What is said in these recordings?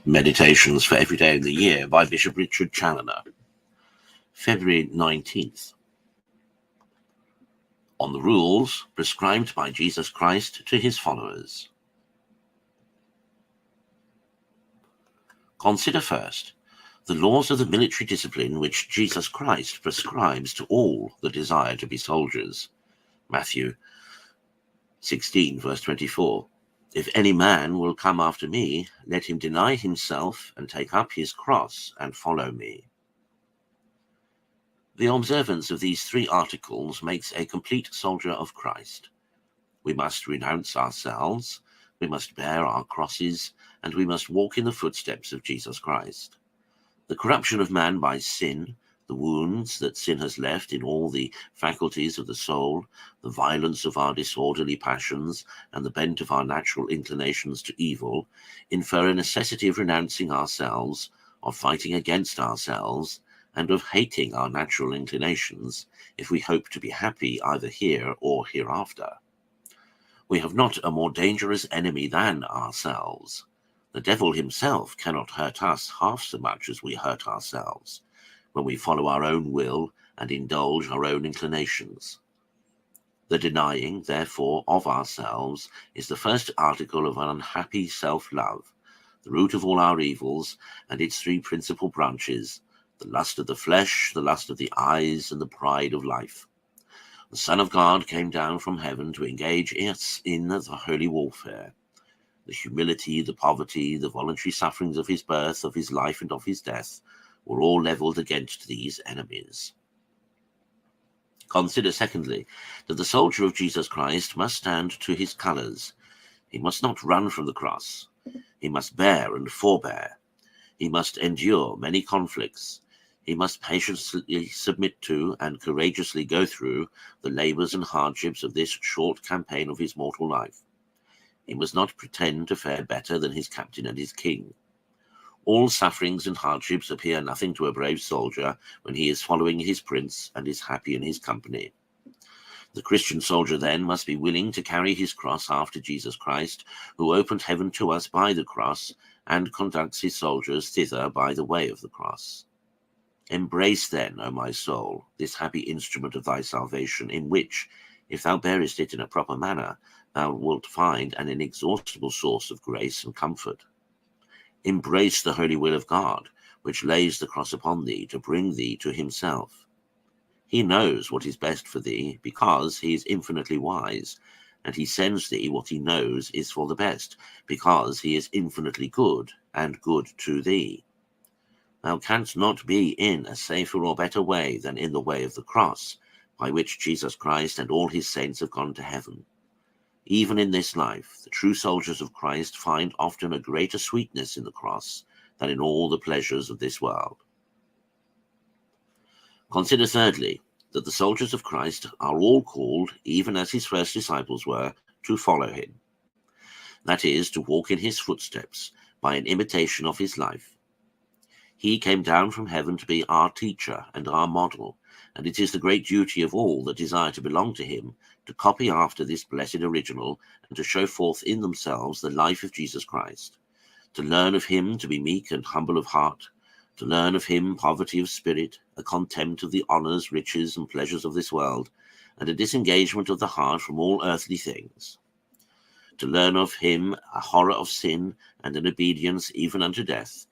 Meditations for every day of the year by Bishop Richard Challoner. February 19th. On the rules prescribed by Jesus Christ to his followers. Consider first the laws of the military discipline which Jesus Christ prescribes to all that desire to be soldiers. Matthew 16, verse 24. If any man will come after me, let him deny himself and take up his cross and follow me. The observance of these three articles makes a complete soldier of Christ. We must renounce ourselves, we must bear our crosses, and we must walk in the footsteps of Jesus Christ. The corruption of man by sin, the wounds that sin has left in all the faculties of the soul, the violence of our disorderly passions, and the bent of our natural inclinations to evil, infer a necessity of renouncing ourselves, of fighting against ourselves, and of hating our natural inclinations, if we hope to be happy either here or hereafter. We have not a more dangerous enemy than ourselves. The devil himself cannot hurt us half so much as we hurt ourselves, when we follow our own will and indulge our own inclinations. The denying, therefore, of ourselves is the first article of an unhappy self-love, the root of all our evils, and its three principal branches, the lust of the flesh, the lust of the eyes, and the pride of life. The Son of God came down from heaven to engage us in the holy warfare. The humility, the poverty, the voluntary sufferings of his birth, of his life, and of his death were all levelled against these enemies. Consider, secondly, that the soldier of Jesus Christ must stand to his colours. He must not run from the cross. He must bear and forbear. He must endure many conflicts. He must patiently submit to and courageously go through the labours and hardships of this short campaign of his mortal life. He must not pretend to fare better than his captain and his king. All sufferings and hardships appear nothing to a brave soldier when he is following his prince and is happy in his company. The Christian soldier then must be willing to carry his cross after Jesus Christ, who opened heaven to us by the cross and conducts his soldiers thither by the way of the cross. Embrace then, O my soul, this happy instrument of thy salvation, in which, if thou bearest it in a proper manner, thou wilt find an inexhaustible source of grace and comfort. Embrace the holy will of God, which lays the cross upon thee to bring thee to himself. He knows what is best for thee, because he is infinitely wise, and he sends thee what he knows is for the best, because he is infinitely good, and good to thee. Thou canst not be in a safer or better way than in the way of the cross, by which Jesus Christ and all his saints have gone to heaven. Even in this life, the true soldiers of Christ find often a greater sweetness in the cross than in all the pleasures of this world. Consider thirdly, that the soldiers of Christ are all called, even as his first disciples were, to follow him. That is, to walk in his footsteps by an imitation of his life. He came down from heaven to be our teacher and our model, and it is the great duty of all that desire to belong to him to copy after this blessed original and to show forth in themselves the life of Jesus Christ, to learn of him to be meek and humble of heart, to learn of him poverty of spirit, a contempt of the honours, riches, and pleasures of this world, and a disengagement of the heart from all earthly things, to learn of him a horror of sin and an obedience even unto death,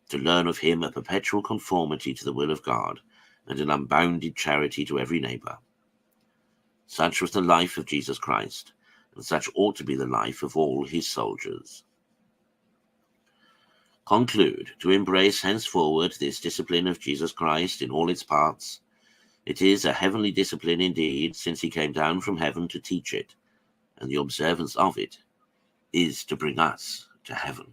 to learn of him a perpetual conformity to the will of God, and an unbounded charity to every neighbour. Such was the life of Jesus Christ, and such ought to be the life of all his soldiers. Conclude to embrace henceforward this discipline of Jesus Christ in all its parts. It is a heavenly discipline indeed, since he came down from heaven to teach it, and the observance of it is to bring us to heaven.